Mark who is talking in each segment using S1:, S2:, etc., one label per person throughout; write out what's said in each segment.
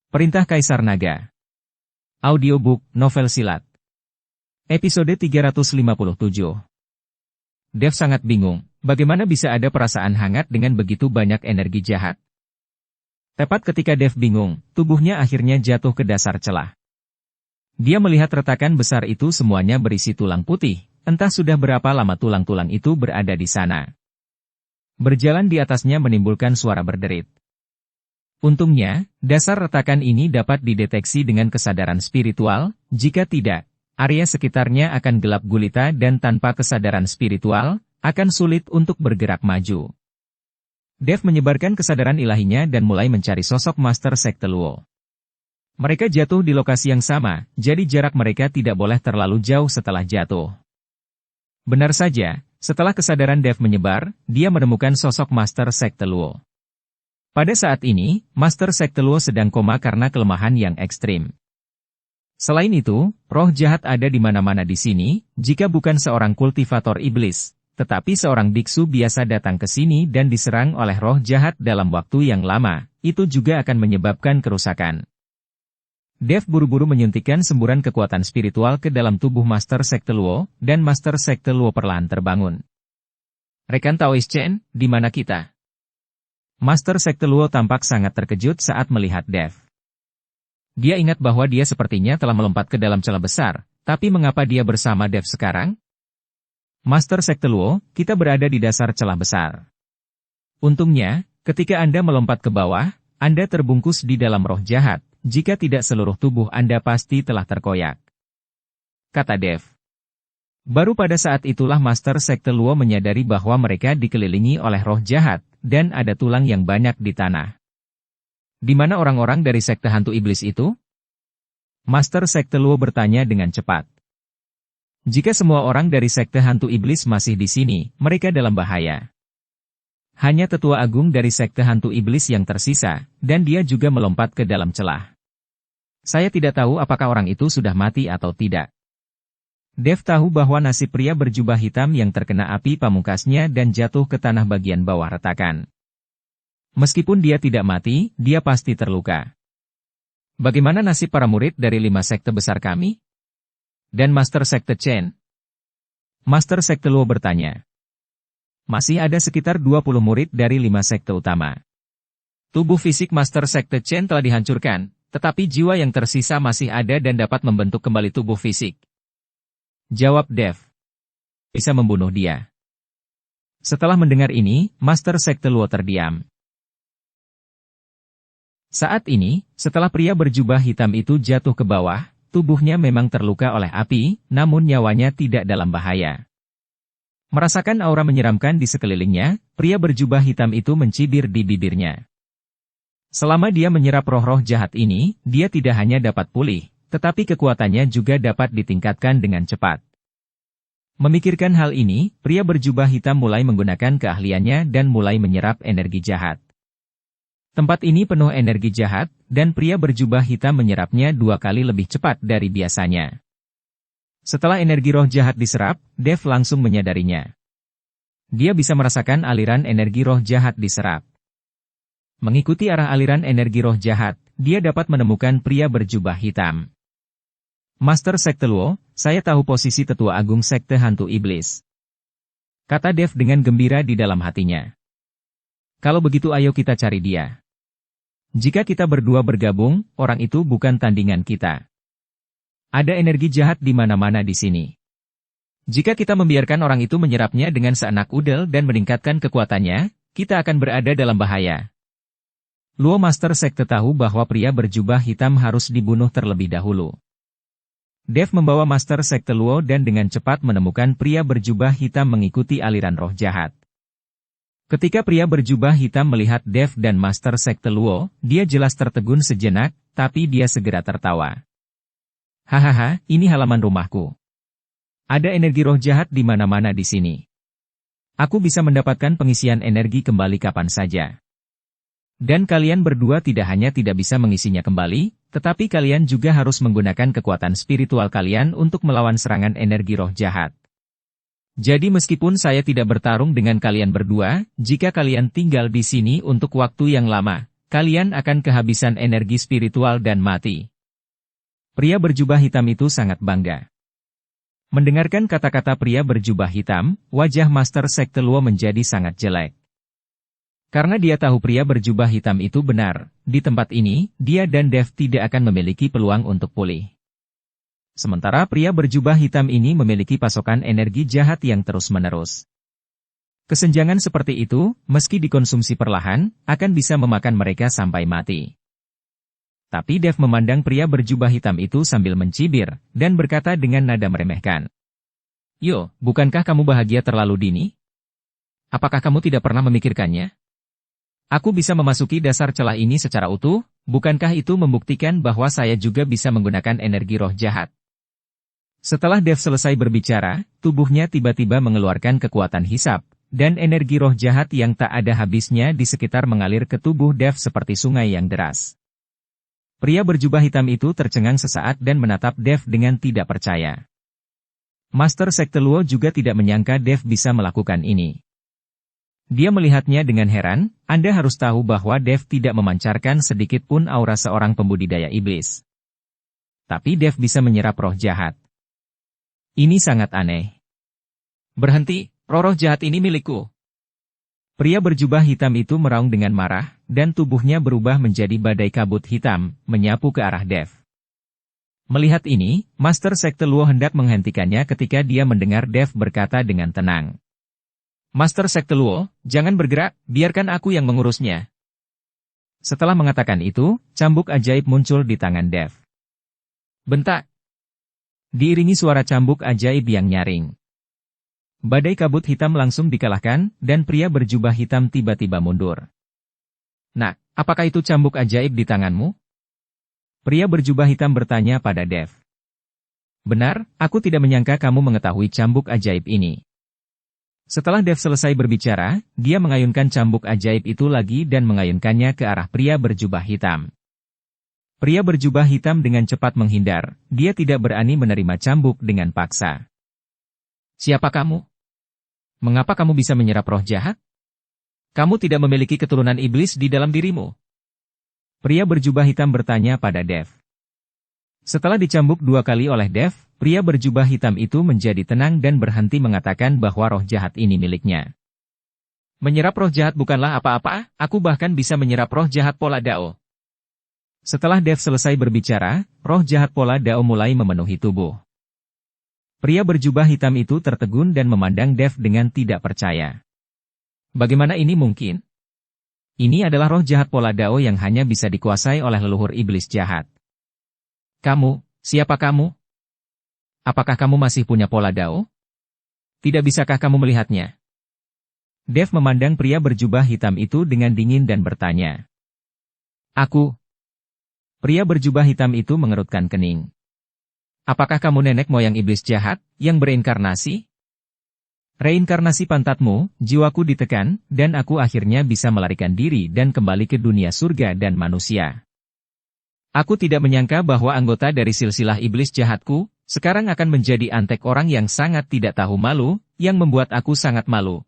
S1: Perintah Kaisar Naga. Audiobook, novel silat. Episode 357. Dev sangat bingung, bagaimana bisa ada perasaan hangat dengan begitu banyak energi jahat. Tepat ketika Dev bingung, tubuhnya akhirnya jatuh ke dasar celah. Dia melihat retakan besar itu semuanya berisi tulang putih, entah sudah berapa lama tulang-tulang itu berada di sana. Berjalan di atasnya menimbulkan suara berderit. Untungnya, dasar retakan ini dapat dideteksi dengan kesadaran spiritual, jika tidak, area sekitarnya akan gelap gulita dan tanpa kesadaran spiritual, akan sulit untuk bergerak maju. Dev menyebarkan kesadaran ilahinya dan mulai mencari sosok Master Sekte Luo. Mereka jatuh di lokasi yang sama, jadi jarak mereka tidak boleh terlalu jauh setelah jatuh. Benar saja, setelah kesadaran Dev menyebar, dia menemukan sosok Master Sekte Luo. Pada saat ini, Master Sekte Luo sedang koma karena kelemahan yang ekstrim. Selain itu, roh jahat ada di mana-mana di sini, jika bukan seorang kultivator iblis, tetapi seorang biksu biasa datang ke sini dan diserang oleh roh jahat dalam waktu yang lama, itu juga akan menyebabkan kerusakan. Dev buru-buru menyuntikkan semburan kekuatan spiritual ke dalam tubuh Master Sekte Luo, dan Master Sekte Luo perlahan terbangun. Rekan Taois Chen, di mana kita? Master Sekte Luo tampak sangat terkejut saat melihat Dev. Dia ingat bahwa dia sepertinya telah melompat ke dalam celah besar, tapi mengapa dia bersama Dev sekarang? Master Sekte Luo, kita berada di dasar celah besar. Untungnya, ketika Anda melompat ke bawah, Anda terbungkus di dalam roh jahat, jika tidak seluruh tubuh Anda pasti telah terkoyak. Kata Dev. Baru pada saat itulah Master Sekte Luo menyadari bahwa mereka dikelilingi oleh roh jahat, dan ada tulang yang banyak di tanah. Di mana orang-orang dari sekte hantu iblis itu? Master Sekte Luo bertanya dengan cepat. Jika semua orang dari sekte hantu iblis masih di sini, mereka dalam bahaya. Hanya tetua agung dari sekte hantu iblis yang tersisa, dan dia juga melompat ke dalam celah. Saya tidak tahu apakah orang itu sudah mati atau tidak. Dev tahu bahwa nasib pria berjubah hitam yang terkena api pamungkasnya dan jatuh ke tanah bagian bawah retakan. Meskipun dia tidak mati, dia pasti terluka. Bagaimana nasib para murid dari 5 sekte besar kami? Dan Master Sekte Chen? Master Sekte Luo bertanya. Masih ada sekitar 20 murid dari 5 sekte utama. Tubuh fisik Master Sekte Chen telah dihancurkan, tetapi jiwa yang tersisa masih ada dan dapat membentuk kembali tubuh fisik. Jawab Dev. Bisa membunuh dia. Setelah mendengar ini, Master Sekte Luo terdiam. Saat ini, setelah pria berjubah hitam itu jatuh ke bawah, tubuhnya memang terluka oleh api, namun nyawanya tidak dalam bahaya. Merasakan aura menyeramkan di sekelilingnya, pria berjubah hitam itu mencibir di bibirnya. Selama dia menyerap roh-roh jahat ini, dia tidak hanya dapat pulih, tetapi kekuatannya juga dapat ditingkatkan dengan cepat. Memikirkan hal ini, pria berjubah hitam mulai menggunakan keahliannya dan mulai menyerap energi jahat. Tempat ini penuh energi jahat, dan pria berjubah hitam menyerapnya 2 kali lebih cepat dari biasanya. Setelah energi roh jahat diserap, Dev langsung menyadarinya. Dia bisa merasakan aliran energi roh jahat diserap. Mengikuti arah aliran energi roh jahat, dia dapat menemukan pria berjubah hitam. Master Sekte Luo, saya tahu posisi tetua agung sekte hantu iblis. Kata Dev dengan gembira di dalam hatinya. Kalau begitu ayo kita cari dia. Jika kita berdua bergabung, orang itu bukan tandingan kita. Ada energi jahat di mana-mana di sini. Jika kita membiarkan orang itu menyerapnya dengan seenak udel dan meningkatkan kekuatannya, kita akan berada dalam bahaya. Luo Master Sekte tahu bahwa pria berjubah hitam harus dibunuh terlebih dahulu. Dev membawa Master Sekte Luo dan dengan cepat menemukan pria berjubah hitam mengikuti aliran roh jahat. Ketika pria berjubah hitam melihat Dev dan Master Sekte Luo, dia jelas tertegun sejenak, tapi dia segera tertawa. Hahaha, ini halaman rumahku. Ada energi roh jahat di mana-mana di sini. Aku bisa mendapatkan pengisian energi kembali kapan saja. Dan kalian berdua tidak hanya tidak bisa mengisinya kembali, tetapi kalian juga harus menggunakan kekuatan spiritual kalian untuk melawan serangan energi roh jahat. Jadi meskipun saya tidak bertarung dengan kalian berdua, jika kalian tinggal di sini untuk waktu yang lama, kalian akan kehabisan energi spiritual dan mati. Pria berjubah hitam itu sangat bangga. Mendengarkan kata-kata pria berjubah hitam, wajah Master Sekte Luo menjadi sangat jelek. Karena dia tahu pria berjubah hitam itu benar, di tempat ini, dia dan Dev tidak akan memiliki peluang untuk pulih. Sementara pria berjubah hitam ini memiliki pasokan energi jahat yang terus-menerus. Kesenjangan seperti itu, meski dikonsumsi perlahan, akan bisa memakan mereka sampai mati. Tapi Dev memandang pria berjubah hitam itu sambil mencibir, dan berkata dengan nada meremehkan. Yo, bukankah kamu bahagia terlalu dini? Apakah kamu tidak pernah memikirkannya? Aku bisa memasuki dasar celah ini secara utuh, bukankah itu membuktikan bahwa saya juga bisa menggunakan energi roh jahat? Setelah Dev selesai berbicara, tubuhnya tiba-tiba mengeluarkan kekuatan hisab, dan energi roh jahat yang tak ada habisnya di sekitar mengalir ke tubuh Dev seperti sungai yang deras. Pria berjubah hitam itu tercengang sesaat dan menatap Dev dengan tidak percaya. Master Sekte Luo juga tidak menyangka Dev bisa melakukan ini. Dia melihatnya dengan heran, Anda harus tahu bahwa Dev tidak memancarkan sedikit pun aura seorang pembudidaya iblis. Tapi Dev bisa menyerap roh jahat. Ini sangat aneh. Berhenti. Roh jahat ini milikku. Pria berjubah hitam itu meraung dengan marah, dan tubuhnya berubah menjadi badai kabut hitam, menyapu ke arah Dev. Melihat ini, Master Sekte Luo hendak menghentikannya ketika dia mendengar Dev berkata dengan tenang. Master Sekte Luo, jangan bergerak, biarkan aku yang mengurusnya. Setelah mengatakan itu, cambuk ajaib muncul di tangan Dev. Bentak. Diiringi suara cambuk ajaib yang nyaring. Badai kabut hitam langsung dikalahkan, dan pria berjubah hitam tiba-tiba mundur. Nah, apakah itu cambuk ajaib di tanganmu? Pria berjubah hitam bertanya pada Dev. Benar, aku tidak menyangka kamu mengetahui cambuk ajaib ini. Setelah Dev selesai berbicara, dia mengayunkan cambuk ajaib itu lagi dan mengayunkannya ke arah pria berjubah hitam. Pria berjubah hitam dengan cepat menghindar, dia tidak berani menerima cambuk dengan paksa. Siapa kamu? Mengapa kamu bisa menyerap roh jahat? Kamu tidak memiliki keturunan iblis di dalam dirimu. Pria berjubah hitam bertanya pada Dev. Setelah dicambuk 2 kali oleh Dev, pria berjubah hitam itu menjadi tenang dan berhenti mengatakan bahwa roh jahat ini miliknya. Menyerap roh jahat bukanlah apa-apa, aku bahkan bisa menyerap roh jahat Pola Dao. Setelah Dev selesai berbicara, roh jahat Pola Dao mulai memenuhi tubuh. Pria berjubah hitam itu tertegun dan memandang Dev dengan tidak percaya. Bagaimana ini mungkin? Ini adalah roh jahat Pola Dao yang hanya bisa dikuasai oleh leluhur iblis jahat. Kamu, siapa kamu? Apakah kamu masih punya Pola Dao? Tidak bisakah kamu melihatnya? Dev memandang pria berjubah hitam itu dengan dingin dan bertanya. Aku. Pria berjubah hitam itu mengerutkan kening. Apakah kamu nenek moyang iblis jahat, yang bereinkarnasi? Reinkarnasi pantatmu, jiwaku ditekan, dan aku akhirnya bisa melarikan diri dan kembali ke dunia surga dan manusia. Aku tidak menyangka bahwa anggota dari silsilah iblis jahatku, sekarang akan menjadi antek orang yang sangat tidak tahu malu, yang membuat aku sangat malu.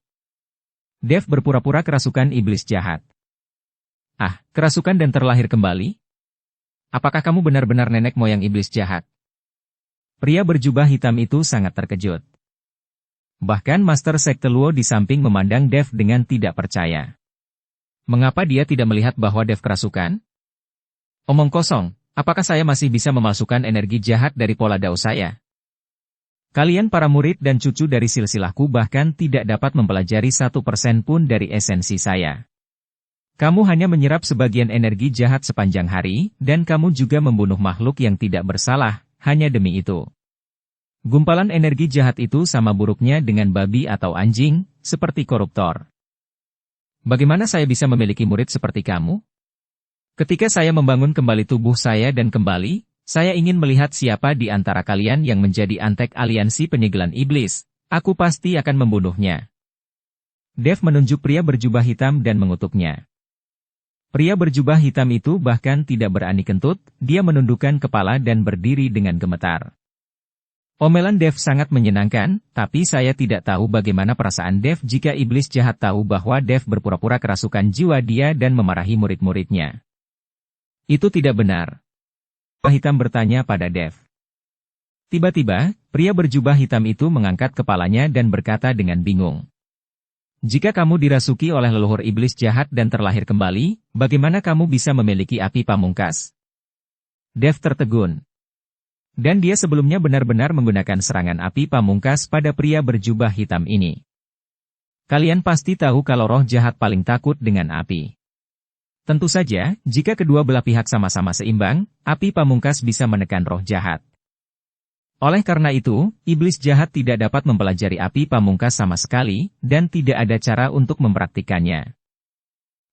S1: Dev berpura-pura kerasukan iblis jahat. Ah, kerasukan dan terlahir kembali? Apakah kamu benar-benar nenek moyang iblis jahat? Pria berjubah hitam itu sangat terkejut. Bahkan Master Sekte Luo di samping memandang Dev dengan tidak percaya. Mengapa dia tidak melihat bahwa Dev kerasukan? Omong kosong, apakah saya masih bisa memasukkan energi jahat dari Pola Dao saya? Kalian para murid dan cucu dari silsilahku bahkan tidak dapat mempelajari 1% pun dari esensi saya. Kamu hanya menyerap sebagian energi jahat sepanjang hari, dan kamu juga membunuh makhluk yang tidak bersalah, hanya demi itu. Gumpalan energi jahat itu sama buruknya dengan babi atau anjing, seperti koruptor. Bagaimana saya bisa memiliki murid seperti kamu? Ketika saya membangun kembali tubuh saya dan kembali, saya ingin melihat siapa di antara kalian yang menjadi antek aliansi penyegelan iblis. Aku pasti akan membunuhnya. Dev menunjuk pria berjubah hitam dan mengutuknya. Pria berjubah hitam itu bahkan tidak berani kentut, dia menundukkan kepala dan berdiri dengan gemetar. Omelan Dev sangat menyenangkan, tapi saya tidak tahu bagaimana perasaan Dev jika iblis jahat tahu bahwa Dev berpura-pura kerasukan jiwa dia dan memarahi murid-muridnya. Itu tidak benar. Hitam bertanya pada Dev. Tiba-tiba, pria berjubah hitam itu mengangkat kepalanya dan berkata dengan bingung. Jika kamu dirasuki oleh leluhur iblis jahat dan terlahir kembali, bagaimana kamu bisa memiliki api pamungkas? Dev tertegun. Dan dia sebelumnya benar-benar menggunakan serangan api pamungkas pada pria berjubah hitam ini. Kalian pasti tahu kalau roh jahat paling takut dengan api. Tentu saja, jika kedua belah pihak sama-sama seimbang, api pamungkas bisa menekan roh jahat. Oleh karena itu, iblis jahat tidak dapat mempelajari api pamungkas sama sekali, dan tidak ada cara untuk mempraktikannya.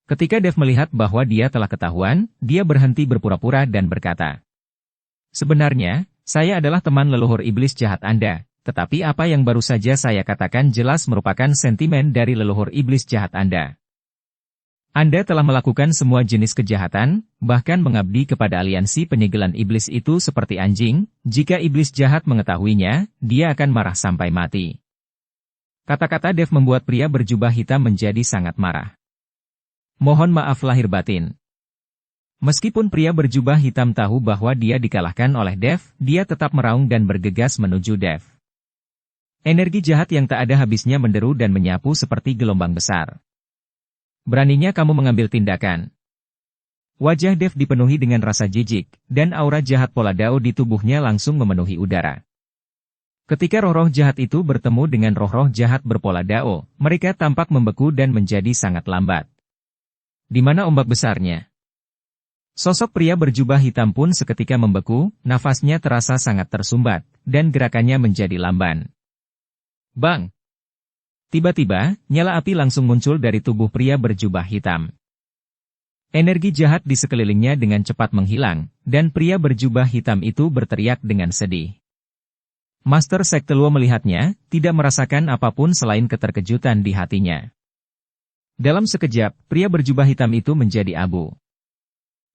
S1: Ketika Dev melihat bahwa dia telah ketahuan, dia berhenti berpura-pura dan berkata, sebenarnya, saya adalah teman leluhur iblis jahat Anda, tetapi apa yang baru saja saya katakan jelas merupakan sentimen dari leluhur iblis jahat Anda. Anda telah melakukan semua jenis kejahatan, bahkan mengabdi kepada aliansi penyegelan iblis itu seperti anjing. Jika iblis jahat mengetahuinya, dia akan marah sampai mati. Kata-kata Dev membuat pria berjubah hitam menjadi sangat marah. Mohon maaf lahir batin. Meskipun pria berjubah hitam tahu bahwa dia dikalahkan oleh Dev, dia tetap meraung dan bergegas menuju Dev. Energi jahat yang tak ada habisnya menderu dan menyapu seperti gelombang besar. Beraninya kamu mengambil tindakan. Wajah Dev dipenuhi dengan rasa jijik, dan aura jahat Pola Dao di tubuhnya langsung memenuhi udara. Ketika roh-roh jahat itu bertemu dengan roh-roh jahat berpola Dao, mereka tampak membeku dan menjadi sangat lambat. Di mana ombak besarnya? Sosok pria berjubah hitam pun seketika membeku, nafasnya terasa sangat tersumbat, dan gerakannya menjadi lamban. Bang! Tiba-tiba, nyala api langsung muncul dari tubuh pria berjubah hitam. Energi jahat di sekelilingnya dengan cepat menghilang, dan pria berjubah hitam itu berteriak dengan sedih. Master Sekte Luo melihatnya, tidak merasakan apapun selain keterkejutan di hatinya. Dalam sekejap, pria berjubah hitam itu menjadi abu.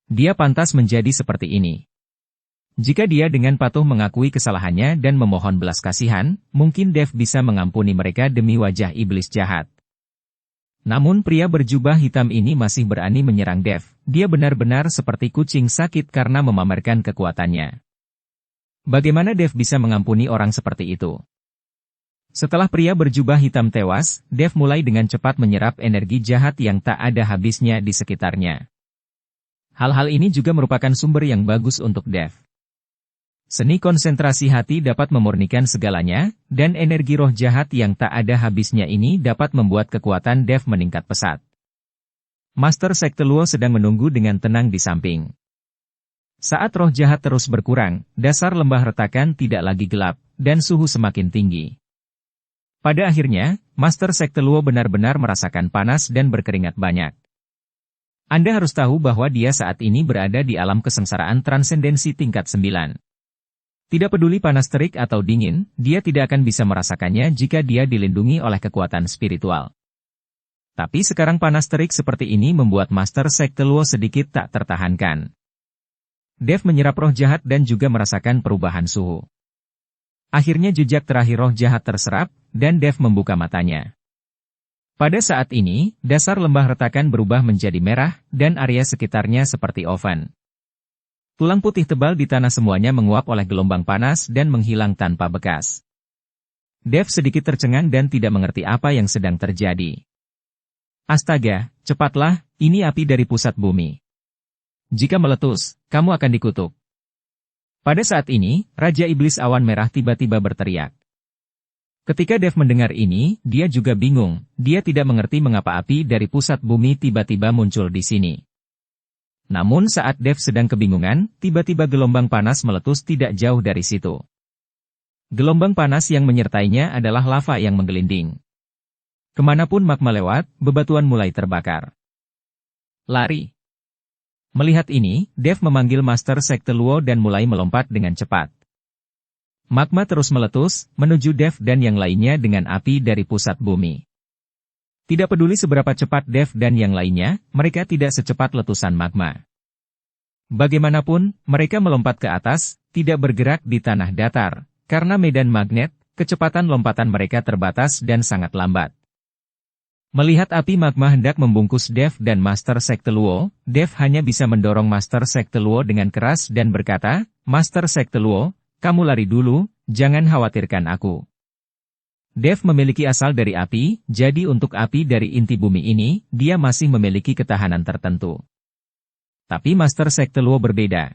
S1: Dia pantas menjadi seperti ini. Jika dia dengan patuh mengakui kesalahannya dan memohon belas kasihan, mungkin Dev bisa mengampuni mereka demi wajah iblis jahat. Namun pria berjubah hitam ini masih berani menyerang Dev. Dia benar-benar seperti kucing sakit karena memamerkan kekuatannya. Bagaimana Dev bisa mengampuni orang seperti itu? Setelah pria berjubah hitam tewas, Dev mulai dengan cepat menyerap energi jahat yang tak ada habisnya di sekitarnya. Hal-hal ini juga merupakan sumber yang bagus untuk Dev. Seni konsentrasi hati dapat memurnikan segalanya, dan energi roh jahat yang tak ada habisnya ini dapat membuat kekuatan Dev meningkat pesat. Master Sekte Luo sedang menunggu dengan tenang di samping. Saat roh jahat terus berkurang, dasar lembah retakan tidak lagi gelap, dan suhu semakin tinggi. Pada akhirnya, Master Sekte Luo benar-benar merasakan panas dan berkeringat banyak. Anda harus tahu bahwa dia saat ini berada di alam kesengsaraan transendensi tingkat 9. Tidak peduli panas terik atau dingin, dia tidak akan bisa merasakannya jika dia dilindungi oleh kekuatan spiritual. Tapi sekarang panas terik seperti ini membuat Master Sekte Luo sedikit tak tertahankan. Dev menyerap roh jahat dan juga merasakan perubahan suhu. Akhirnya jejak terakhir roh jahat terserap, dan Dev membuka matanya. Pada saat ini, dasar lembah retakan berubah menjadi merah, dan area sekitarnya seperti oven. Tulang putih tebal di tanah semuanya menguap oleh gelombang panas dan menghilang tanpa bekas. Dev sedikit tercengang dan tidak mengerti apa yang sedang terjadi. Astaga, cepatlah, ini api dari pusat bumi. Jika meletus, kamu akan dikutuk. Pada saat ini, Raja Iblis Awan Merah tiba-tiba berteriak. Ketika Dev mendengar ini, dia juga bingung. Dia tidak mengerti mengapa api dari pusat bumi tiba-tiba muncul di sini. Namun saat Dev sedang kebingungan, tiba-tiba gelombang panas meletus tidak jauh dari situ. Gelombang panas yang menyertainya adalah lava yang menggelinding. Kemanapun magma lewat, bebatuan mulai terbakar. Lari! Melihat ini, Dev memanggil Master Sekte Luo dan mulai melompat dengan cepat. Magma terus meletus, menuju Dev dan yang lainnya dengan api dari pusat bumi. Tidak peduli seberapa cepat Dev dan yang lainnya, mereka tidak secepat letusan magma. Bagaimanapun, mereka melompat ke atas, tidak bergerak di tanah datar, karena medan magnet, kecepatan lompatan mereka terbatas dan sangat lambat. Melihat api magma hendak membungkus Dev dan Master Sekte Luo, Dev hanya bisa mendorong Master Sekte Luo dengan keras dan berkata, "Master Sekte Luo, kamu lari dulu, jangan khawatirkan aku." Dev memiliki asal dari api, jadi untuk api dari inti bumi ini, dia masih memiliki ketahanan tertentu. Tapi Master Sekte Luo berbeda.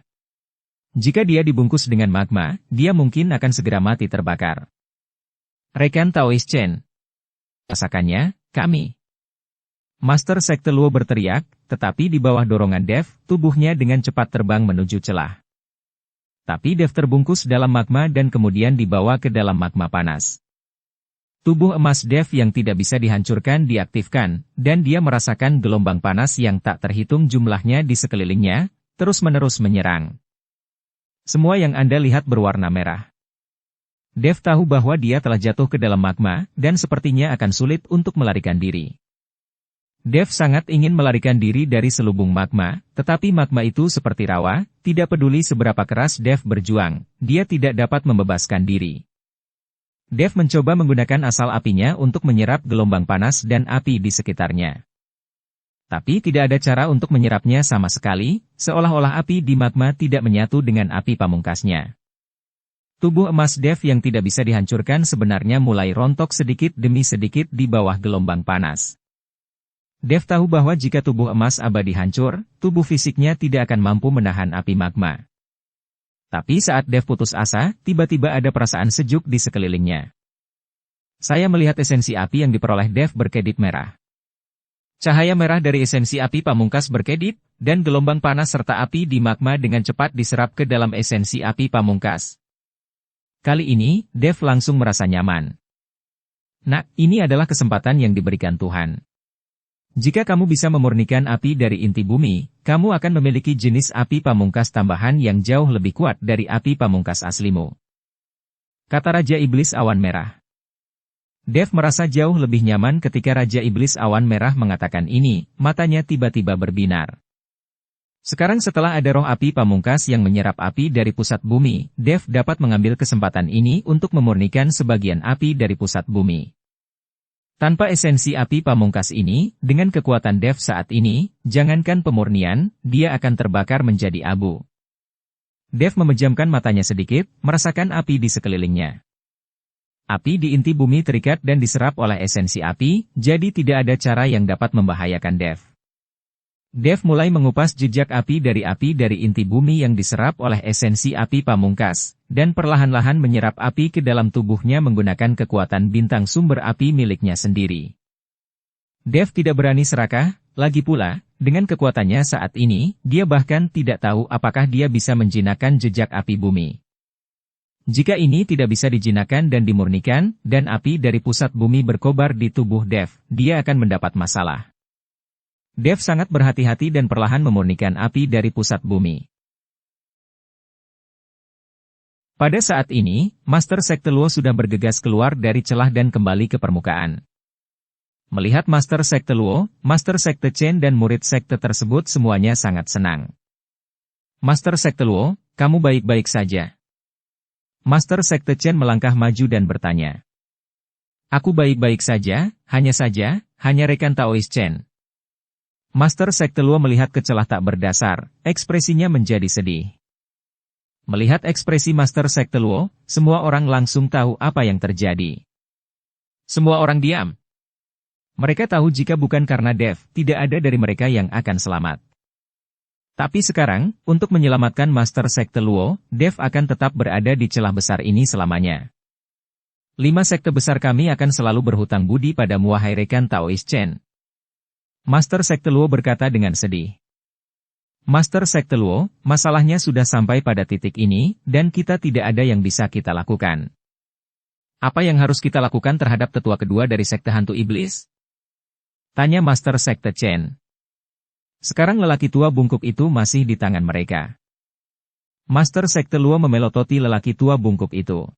S1: Jika dia dibungkus dengan magma, dia mungkin akan segera mati terbakar. Rekan Taoist Chen. Rasakannya, kami. Master Sekte Luo berteriak, tetapi di bawah dorongan Dev, tubuhnya dengan cepat terbang menuju celah. Tapi Dev terbungkus dalam magma dan kemudian dibawa ke dalam magma panas. Tubuh emas Dev yang tidak bisa dihancurkan diaktifkan, dan dia merasakan gelombang panas yang tak terhitung jumlahnya di sekelilingnya, terus-menerus menyerang. Semua yang Anda lihat berwarna merah. Dev tahu bahwa dia telah jatuh ke dalam magma, dan sepertinya akan sulit untuk melarikan diri. Dev sangat ingin melarikan diri dari selubung magma, tetapi magma itu seperti rawa, tidak peduli seberapa keras Dev berjuang, dia tidak dapat membebaskan diri. Dev mencoba menggunakan asal apinya untuk menyerap gelombang panas dan api di sekitarnya. Tapi tidak ada cara untuk menyerapnya sama sekali, seolah-olah api di magma tidak menyatu dengan api pamungkasnya. Tubuh emas Dev yang tidak bisa dihancurkan sebenarnya mulai rontok sedikit demi sedikit di bawah gelombang panas. Dev tahu bahwa jika tubuh emas abadi hancur, tubuh fisiknya tidak akan mampu menahan api magma. Tapi saat Dev putus asa, tiba-tiba ada perasaan sejuk di sekelilingnya. Saya melihat esensi api yang diperoleh Dev berkedip merah. Cahaya merah dari esensi api pamungkas berkedip, dan gelombang panas serta api di magma dengan cepat diserap ke dalam esensi api pamungkas. Kali ini, Dev langsung merasa nyaman. Nah, ini adalah kesempatan yang diberikan Tuhan. Jika kamu bisa memurnikan api dari inti bumi, kamu akan memiliki jenis api pamungkas tambahan yang jauh lebih kuat dari api pamungkas aslimu. Kata Raja Iblis Awan Merah. Dev merasa jauh lebih nyaman ketika Raja Iblis Awan Merah mengatakan ini, matanya tiba-tiba berbinar. Sekarang setelah ada roh api pamungkas yang menyerap api dari pusat bumi, Dev dapat mengambil kesempatan ini untuk memurnikan sebagian api dari pusat bumi. Tanpa esensi api pamungkas ini, dengan kekuatan Dev saat ini, jangankan pemurnian, dia akan terbakar menjadi abu. Dev memejamkan matanya sedikit, merasakan api di sekelilingnya. Api di inti bumi terikat dan diserap oleh esensi api, jadi tidak ada cara yang dapat membahayakan Dev. Dev mulai mengupas jejak api dari inti bumi yang diserap oleh esensi api pamungkas, dan perlahan-lahan menyerap api ke dalam tubuhnya menggunakan kekuatan bintang sumber api miliknya sendiri. Dev tidak berani serakah, lagi pula, dengan kekuatannya saat ini, dia bahkan tidak tahu apakah dia bisa menjinakkan jejak api bumi. Jika ini tidak bisa dijinakkan dan dimurnikan, dan api dari pusat bumi berkobar di tubuh Dev, dia akan mendapat masalah. Dev sangat berhati-hati dan perlahan memurnikan api dari pusat bumi. Pada saat ini, Master Sekte Luo sudah bergegas keluar dari celah dan kembali ke permukaan. Melihat Master Sekte Luo, Master Sekte Chen dan murid sekte tersebut semuanya sangat senang. Master Sekte Luo, kamu baik-baik saja? Master Sekte Chen melangkah maju dan bertanya. Aku baik-baik saja, hanya rekan Taoist Chen. Master Sekte Luo melihat ke celah tak berdasar, ekspresinya menjadi sedih. Melihat ekspresi Master Sekte Luo, semua orang langsung tahu apa yang terjadi. Semua orang diam. Mereka tahu jika bukan karena Dev, tidak ada dari mereka yang akan selamat. Tapi sekarang, untuk menyelamatkan Master Sekte Luo, Dev akan tetap berada di celah besar ini selamanya. 5 sekte besar kami akan selalu berhutang budi padamu wahai rekan Taoist Chen. Master Sekte Luo berkata dengan sedih. Master Sekte Luo, masalahnya sudah sampai pada titik ini, dan kita tidak ada yang bisa kita lakukan. Apa yang harus kita lakukan terhadap tetua kedua dari sekte hantu iblis? Tanya Master Sekte Chen. Sekarang lelaki tua bungkuk itu masih di tangan mereka. Master Sekte Luo memelototi lelaki tua bungkuk itu.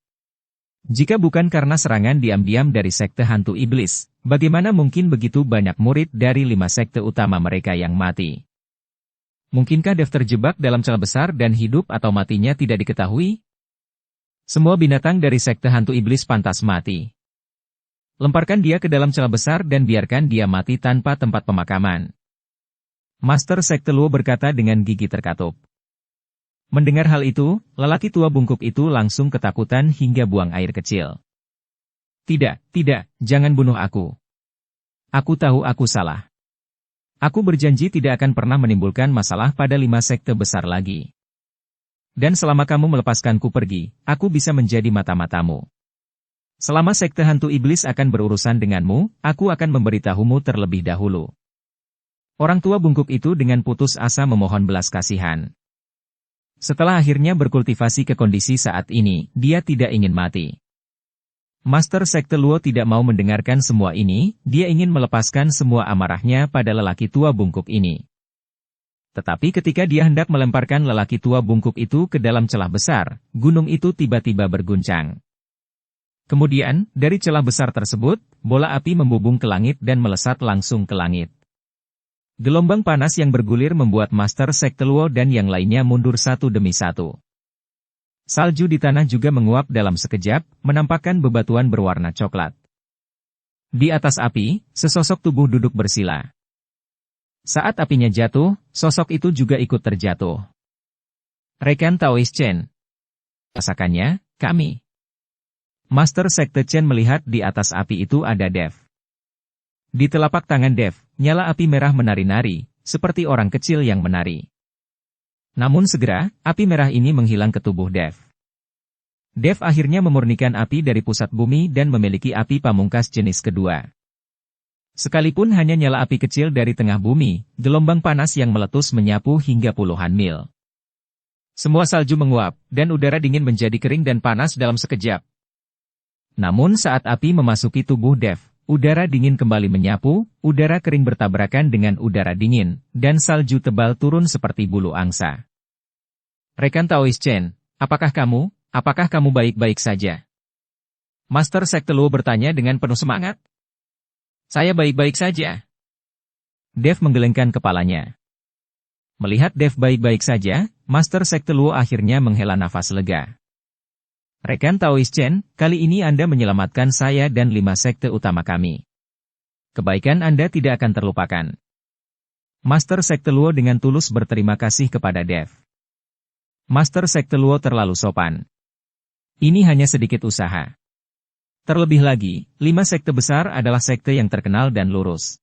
S1: Jika bukan karena serangan diam-diam dari sekte hantu iblis, bagaimana mungkin begitu banyak murid dari 5 sekte utama mereka yang mati? Mungkinkah Dev terjebak dalam celah besar dan hidup atau matinya tidak diketahui? Semua binatang dari sekte hantu iblis pantas mati. Lemparkan dia ke dalam celah besar dan biarkan dia mati tanpa tempat pemakaman. Master Sekte Luo berkata dengan gigi terkatup. Mendengar hal itu, lelaki tua bungkuk itu langsung ketakutan hingga buang air kecil. Tidak, jangan bunuh aku. Aku tahu aku salah. Aku berjanji tidak akan pernah menimbulkan masalah pada 5 sekte besar lagi. Dan selama kamu melepaskanku pergi, aku bisa menjadi mata-matamu. Selama sekte hantu iblis akan berurusan denganmu, aku akan memberitahumu terlebih dahulu. Orang tua bungkuk itu dengan putus asa memohon belas kasihan. Setelah akhirnya berkultivasi ke kondisi saat ini, dia tidak ingin mati. Master Sekte Luo tidak mau mendengarkan semua ini, dia ingin melepaskan semua amarahnya pada lelaki tua bungkuk ini. Tetapi ketika dia hendak melemparkan lelaki tua bungkuk itu ke dalam celah besar, gunung itu tiba-tiba berguncang. Kemudian, dari celah besar tersebut, bola api membubung ke langit dan melesat langsung ke langit. Gelombang panas yang bergulir membuat Master Sekte Luo dan yang lainnya mundur satu demi satu. Salju di tanah juga menguap dalam sekejap, menampakkan bebatuan berwarna coklat. Di atas api, sesosok tubuh duduk bersila. Saat apinya jatuh, sosok itu juga ikut terjatuh. Rekan Taoist Chen. Rasakannya, kami. Master Sekte Chen melihat di atas api itu ada Dev. Di telapak tangan Dev, nyala api merah menari-nari, seperti orang kecil yang menari. Namun segera, api merah ini menghilang ke tubuh Dev. Dev akhirnya memurnikan api dari pusat bumi dan memiliki api pamungkas jenis kedua. Sekalipun hanya nyala api kecil dari tengah bumi, gelombang panas yang meletus menyapu hingga puluhan mil. Semua salju menguap, dan udara dingin menjadi kering dan panas dalam sekejap. Namun saat api memasuki tubuh Dev, udara dingin kembali menyapu, udara kering bertabrakan dengan udara dingin, dan salju tebal turun seperti bulu angsa. Rekan Taoist Chen, apakah kamu baik-baik saja? Master Sekte Luo bertanya dengan penuh semangat. Saya baik-baik saja. Dev menggelengkan kepalanya. Melihat Dev baik-baik saja, Master Sekte Luo akhirnya menghela nafas lega. Rekan Taoist Chen, kali ini Anda menyelamatkan saya dan 5 sekte utama kami. Kebaikan Anda tidak akan terlupakan. Master Sekte Luo dengan tulus berterima kasih kepada Dev. Master Sekte Luo terlalu sopan. Ini hanya sedikit usaha. Terlebih lagi, 5 sekte besar adalah sekte yang terkenal dan lurus.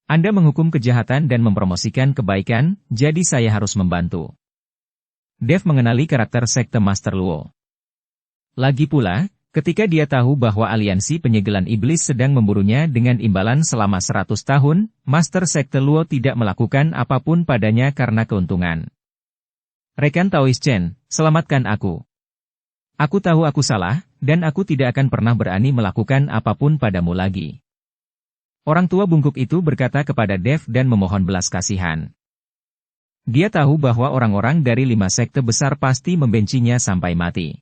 S1: Anda menghukum kejahatan dan mempromosikan kebaikan, jadi saya harus membantu. Dev mengenali karakter sekte Master Luo. Lagi pula, ketika dia tahu bahwa aliansi penyegelan iblis sedang memburunya dengan imbalan selama 100 tahun, Master Sekte Luo tidak melakukan apapun padanya karena keuntungan. Rekan Taoist Chen, selamatkan aku. Aku tahu aku salah, dan aku tidak akan pernah berani melakukan apapun padamu lagi. Orang tua bungkuk itu berkata kepada Dev dan memohon belas kasihan. Dia tahu bahwa orang-orang dari 5 sekte besar pasti membencinya sampai mati.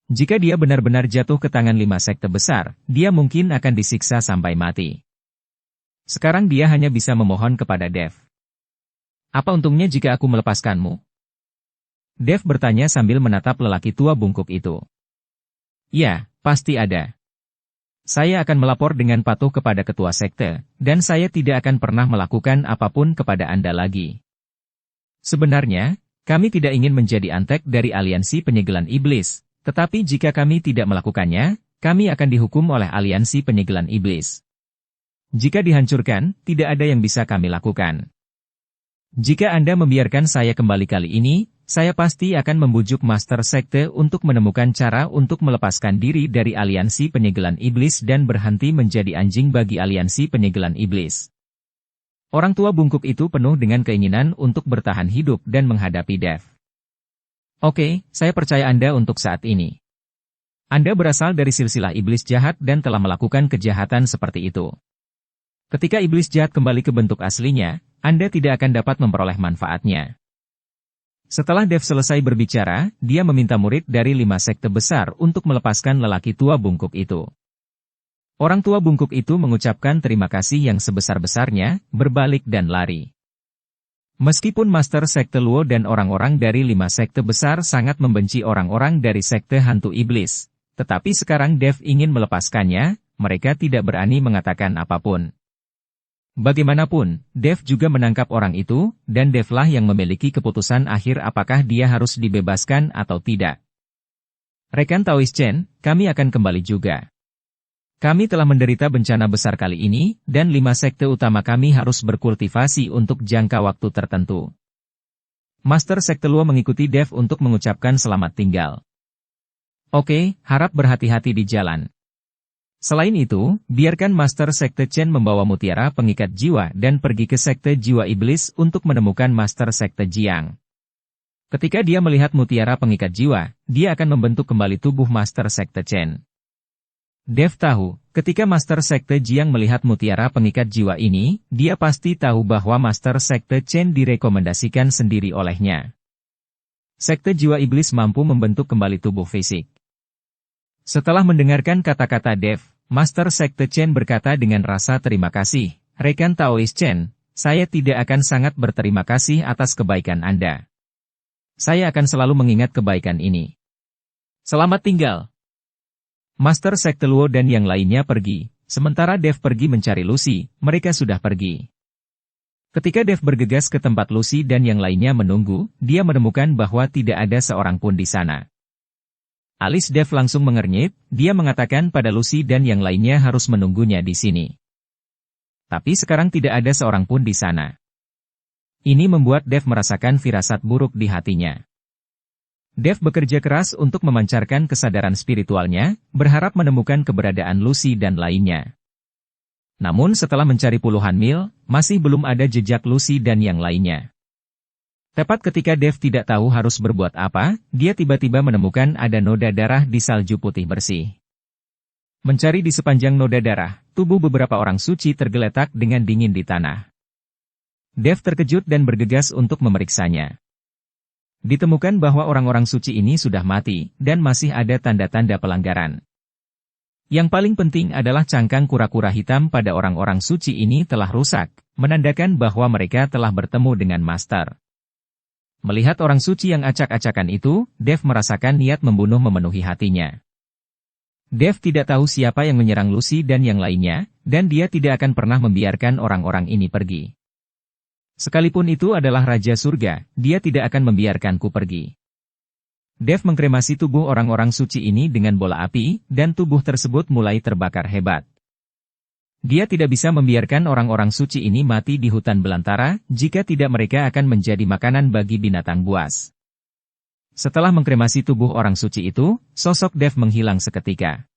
S1: Jika dia benar-benar jatuh ke tangan 5 sekte besar, dia mungkin akan disiksa sampai mati. Sekarang dia hanya bisa memohon kepada Dev. Apa untungnya jika aku melepaskanmu? Dev bertanya sambil menatap lelaki tua bungkuk itu. Ya, pasti ada. Saya akan melapor dengan patuh kepada ketua sekte, dan saya tidak akan pernah melakukan apapun kepada Anda lagi. Sebenarnya, kami tidak ingin menjadi antek dari aliansi penyegelan iblis. Tetapi jika kami tidak melakukannya, kami akan dihukum oleh aliansi penyegelan iblis. Jika dihancurkan, tidak ada yang bisa kami lakukan. Jika Anda membiarkan saya kembali kali ini, saya pasti akan membujuk Master Sekte untuk menemukan cara untuk melepaskan diri dari aliansi penyegelan iblis dan berhenti menjadi anjing bagi aliansi penyegelan iblis. Orang tua bungkuk itu penuh dengan keinginan untuk bertahan hidup dan menghadapi Dev. Oke, saya percaya Anda untuk saat ini. Anda berasal dari silsilah iblis jahat dan telah melakukan kejahatan seperti itu. Ketika iblis jahat kembali ke bentuk aslinya, Anda tidak akan dapat memperoleh manfaatnya. Setelah Dev selesai berbicara, dia meminta murid dari 5 sekte besar untuk melepaskan lelaki tua bungkuk itu. Orang tua bungkuk itu mengucapkan terima kasih yang sebesar-besarnya, berbalik dan lari. Meskipun Master Sekte Luo dan orang-orang dari 5 sekte besar sangat membenci orang-orang dari sekte hantu iblis, tetapi sekarang Dev ingin melepaskannya, mereka tidak berani mengatakan apapun. Bagaimanapun, Dev juga menangkap orang itu, dan Devlah yang memiliki keputusan akhir apakah dia harus dibebaskan atau tidak. Rekan Taoist Chen, kami akan kembali juga. Kami telah menderita bencana besar kali ini, dan 5 sekte utama kami harus berkultivasi untuk jangka waktu tertentu. Master Sekte Luo mengikuti Dev untuk mengucapkan selamat tinggal. Oke, harap berhati-hati di jalan. Selain itu, biarkan Master Sekte Chen membawa mutiara pengikat jiwa dan pergi ke Sekte Jiwa Iblis untuk menemukan Master Sekte Jiang. Ketika dia melihat mutiara pengikat jiwa, dia akan membentuk kembali tubuh Master Sekte Chen. Dev tahu, ketika Master Sekte Jiang melihat mutiara pengikat jiwa ini, dia pasti tahu bahwa Master Sekte Chen direkomendasikan sendiri olehnya. Sekte Jiwa Iblis mampu membentuk kembali tubuh fisik. Setelah mendengarkan kata-kata Dev, Master Sekte Chen berkata dengan rasa terima kasih, Rekan Taoist Chen, saya tidak akan sangat berterima kasih atas kebaikan Anda. Saya akan selalu mengingat kebaikan ini. Selamat tinggal. Master Sekte Luo dan yang lainnya pergi, sementara Dev pergi mencari Lucy, mereka sudah pergi. Ketika Dev bergegas ke tempat Lucy dan yang lainnya menunggu, dia menemukan bahwa tidak ada seorang pun di sana. Alis Dev langsung mengernyit, dia mengatakan pada Lucy dan yang lainnya harus menunggunya di sini. Tapi sekarang tidak ada seorang pun di sana. Ini membuat Dev merasakan firasat buruk di hatinya. Dev bekerja keras untuk memancarkan kesadaran spiritualnya, berharap menemukan keberadaan Lucy dan lainnya. Namun setelah mencari puluhan mil, masih belum ada jejak Lucy dan yang lainnya. Tepat ketika Dev tidak tahu harus berbuat apa, dia tiba-tiba menemukan ada noda darah di salju putih bersih. Mencari di sepanjang noda darah, tubuh beberapa orang suci tergeletak dengan dingin di tanah. Dev terkejut dan bergegas untuk memeriksanya. Ditemukan bahwa orang-orang suci ini sudah mati, dan masih ada tanda-tanda pelanggaran. Yang paling penting adalah cangkang kura-kura hitam pada orang-orang suci ini telah rusak, menandakan bahwa mereka telah bertemu dengan Master. Melihat orang suci yang acak-acakan itu, Dev merasakan niat membunuh memenuhi hatinya. Dev tidak tahu siapa yang menyerang Lucy dan yang lainnya, dan dia tidak akan pernah membiarkan orang-orang ini pergi. Sekalipun itu adalah Raja Surga, dia tidak akan membiarkanku pergi. Dev mengkremasi tubuh orang-orang suci ini dengan bola api, dan tubuh tersebut mulai terbakar hebat. Dia tidak bisa membiarkan orang-orang suci ini mati di hutan belantara, jika tidak mereka akan menjadi makanan bagi binatang buas. Setelah mengkremasi tubuh orang suci itu, sosok Dev menghilang seketika.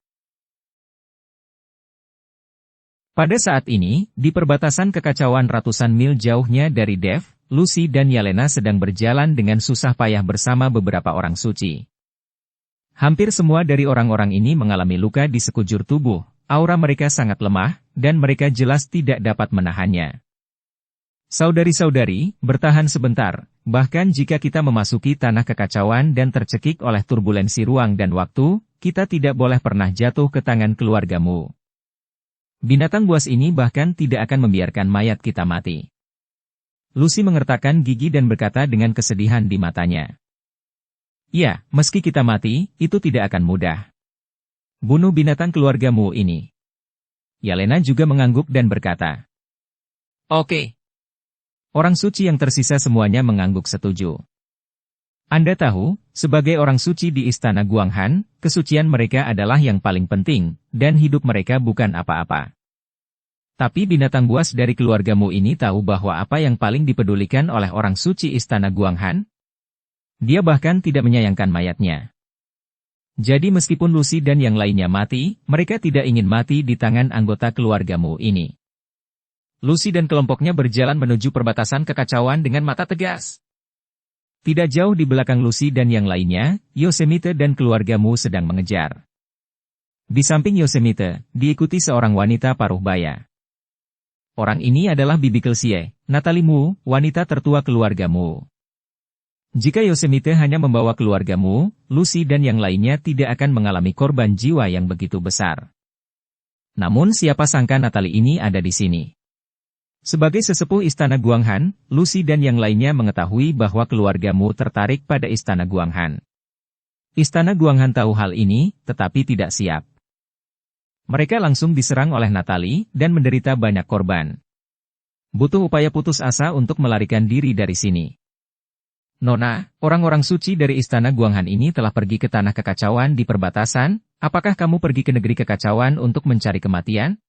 S1: Pada saat ini, di perbatasan kekacauan ratusan mil jauhnya dari Dev, Lucy dan Yelena sedang berjalan dengan susah payah bersama beberapa orang suci. Hampir semua dari orang-orang ini mengalami luka di sekujur tubuh. Aura mereka sangat lemah, dan mereka jelas tidak dapat menahannya. Saudari-saudari, bertahan sebentar, bahkan jika kita memasuki tanah kekacauan dan tercekik oleh turbulensi ruang dan waktu, kita tidak boleh pernah jatuh ke tangan keluargamu. Binatang buas ini bahkan tidak akan membiarkan mayat kita mati. Lucy mengertakkan gigi dan berkata dengan kesedihan di matanya. Ya, meski kita mati, itu tidak akan mudah. Bunuh binatang keluargamu ini. Yelena juga mengangguk dan berkata. Oke. Orang suci yang tersisa semuanya mengangguk setuju. Anda tahu, sebagai orang suci di Istana Guanghan, kesucian mereka adalah yang paling penting, dan hidup mereka bukan apa-apa. Tapi binatang buas dari keluargamu ini tahu bahwa apa yang paling dipedulikan oleh orang suci Istana Guanghan? Dia bahkan tidak menyayangkan mayatnya. Jadi meskipun Lucy dan yang lainnya mati, mereka tidak ingin mati di tangan anggota keluargamu ini. Lucy dan kelompoknya berjalan menuju perbatasan kekacauan dengan mata tegas. Tidak jauh di belakang Lucy dan yang lainnya, Yosemite dan keluargamu sedang mengejar. Di samping Yosemite, diikuti seorang wanita paruh baya. Orang ini adalah Bibi Kelsie, Natalimu, wanita tertua keluargamu. Jika Yosemite hanya membawa keluargamu, Lucy dan yang lainnya tidak akan mengalami korban jiwa yang begitu besar. Namun siapa sangka Natalie ini ada di sini. Sebagai sesepuh Istana Guanghan, Lucy dan yang lainnya mengetahui bahwa keluargamu tertarik pada Istana Guanghan. Istana Guanghan tahu hal ini, tetapi tidak siap. Mereka langsung diserang oleh Natalie, dan menderita banyak korban. Butuh upaya putus asa untuk melarikan diri dari sini. Nona, orang-orang suci dari Istana Guanghan ini telah pergi ke tanah kekacauan di perbatasan, apakah kamu pergi ke negeri kekacauan untuk mencari kematian?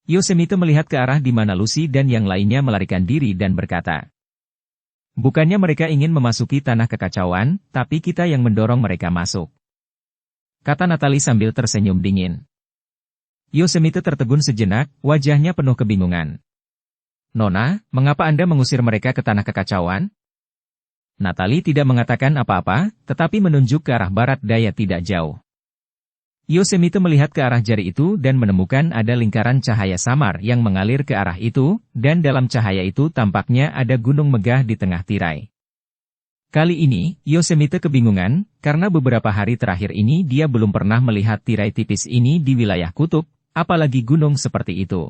S1: Yosemite melihat ke arah di mana Lucy dan yang lainnya melarikan diri dan berkata, bukannya mereka ingin memasuki tanah kekacauan, tapi kita yang mendorong mereka masuk. Kata Natalie sambil tersenyum dingin. Yosemite tertegun sejenak, wajahnya penuh kebingungan. Nona, mengapa Anda mengusir mereka ke tanah kekacauan? Natalie tidak mengatakan apa-apa, tetapi menunjuk ke arah barat daya tidak jauh. Yosemite melihat ke arah jari itu dan menemukan ada lingkaran cahaya samar yang mengalir ke arah itu, dan dalam cahaya itu tampaknya ada gunung megah di tengah tirai. Kali ini, Yosemite kebingungan, karena beberapa hari terakhir ini dia belum pernah melihat tirai tipis ini di wilayah kutub, apalagi gunung seperti itu.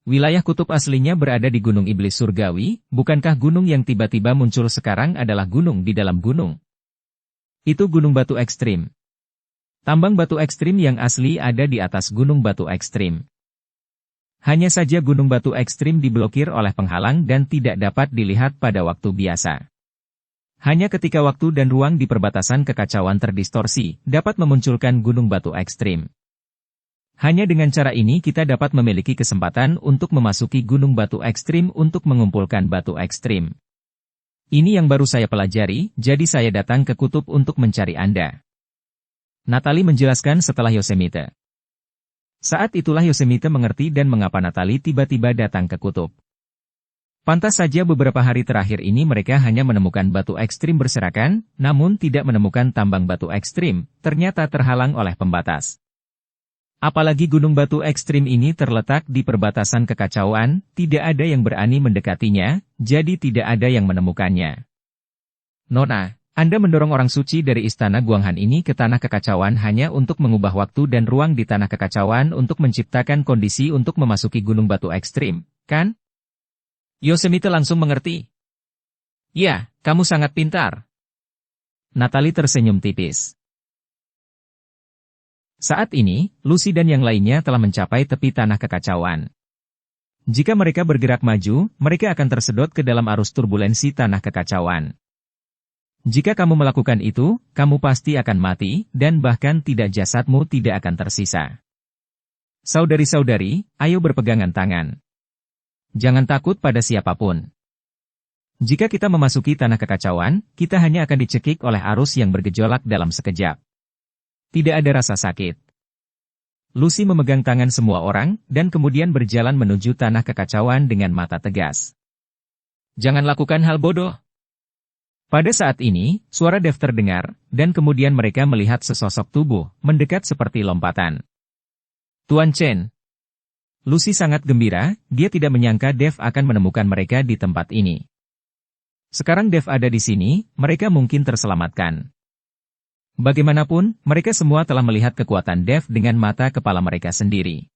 S1: Wilayah kutub aslinya berada di Gunung Iblis Surgawi, bukankah gunung yang tiba-tiba muncul sekarang adalah gunung di dalam gunung? Itu gunung batu ekstrim. Tambang batu ekstrim yang asli ada di atas gunung batu ekstrim. Hanya saja gunung batu ekstrim diblokir oleh penghalang dan tidak dapat dilihat pada waktu biasa. Hanya ketika waktu dan ruang di perbatasan kekacauan terdistorsi, dapat memunculkan gunung batu ekstrim. Hanya dengan cara ini kita dapat memiliki kesempatan untuk memasuki gunung batu ekstrim untuk mengumpulkan batu ekstrim. Ini yang baru saya pelajari, jadi saya datang ke kutub untuk mencari Anda. Natalie menjelaskan setelah Yosemite. Saat itulah Yosemite mengerti dan mengapa Natalie tiba-tiba datang ke kutub. Pantas saja beberapa hari terakhir ini mereka hanya menemukan batu ekstrim berserakan, namun tidak menemukan tambang batu ekstrim, ternyata terhalang oleh pembatas. Apalagi gunung batu ekstrim ini terletak di perbatasan kekacauan, tidak ada yang berani mendekatinya, jadi tidak ada yang menemukannya. Nona, Anda mendorong orang suci dari Istana Guanghan ini ke tanah kekacauan hanya untuk mengubah waktu dan ruang di tanah kekacauan untuk menciptakan kondisi untuk memasuki gunung batu ekstrim, kan? Yosemite langsung mengerti. Ya, kamu sangat pintar. Natalie tersenyum tipis. Saat ini, Lucy dan yang lainnya telah mencapai tepi tanah kekacauan. Jika mereka bergerak maju, mereka akan tersedot ke dalam arus turbulensi tanah kekacauan. Jika kamu melakukan itu, kamu pasti akan mati, dan bahkan jasadmu tidak akan tersisa. Saudari-saudari, ayo berpegangan tangan. Jangan takut pada siapapun. Jika kita memasuki tanah kekacauan, kita hanya akan dicekik oleh arus yang bergejolak dalam sekejap. Tidak ada rasa sakit. Lucy memegang tangan semua orang, dan kemudian berjalan menuju tanah kekacauan dengan mata tegas. Jangan lakukan hal bodoh. Pada saat ini, suara Dev terdengar, dan kemudian mereka melihat sesosok tubuh, mendekat seperti lompatan. Tuan Chen. Lucy sangat gembira, dia tidak menyangka Dev akan menemukan mereka di tempat ini. Sekarang Dev ada di sini, mereka mungkin terselamatkan. Bagaimanapun, mereka semua telah melihat kekuatan Dev dengan mata kepala mereka sendiri.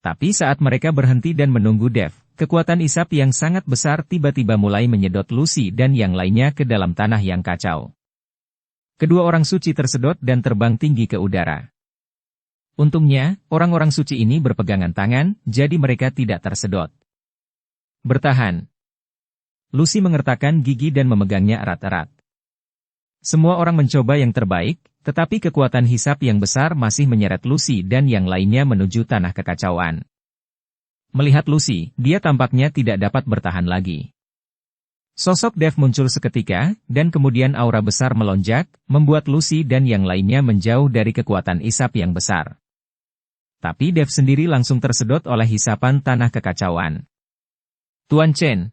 S1: Tapi saat mereka berhenti dan menunggu Dev, kekuatan isap yang sangat besar tiba-tiba mulai menyedot Lucy dan yang lainnya ke dalam tanah yang kacau. Kedua orang suci tersedot dan terbang tinggi ke udara. Untungnya, orang-orang suci ini berpegangan tangan, jadi mereka tidak tersedot. Bertahan. Lucy mengertakkan gigi dan memegangnya erat-erat. Semua orang mencoba yang terbaik, tetapi kekuatan hisap yang besar masih menyeret Lucy dan yang lainnya menuju tanah kekacauan. Melihat Lucy, dia tampaknya tidak dapat bertahan lagi. Sosok Dev muncul seketika, dan kemudian aura besar melonjak, membuat Lucy dan yang lainnya menjauh dari kekuatan isap yang besar. Tapi Dev sendiri langsung tersedot oleh hisapan tanah kekacauan. Tuan Chen.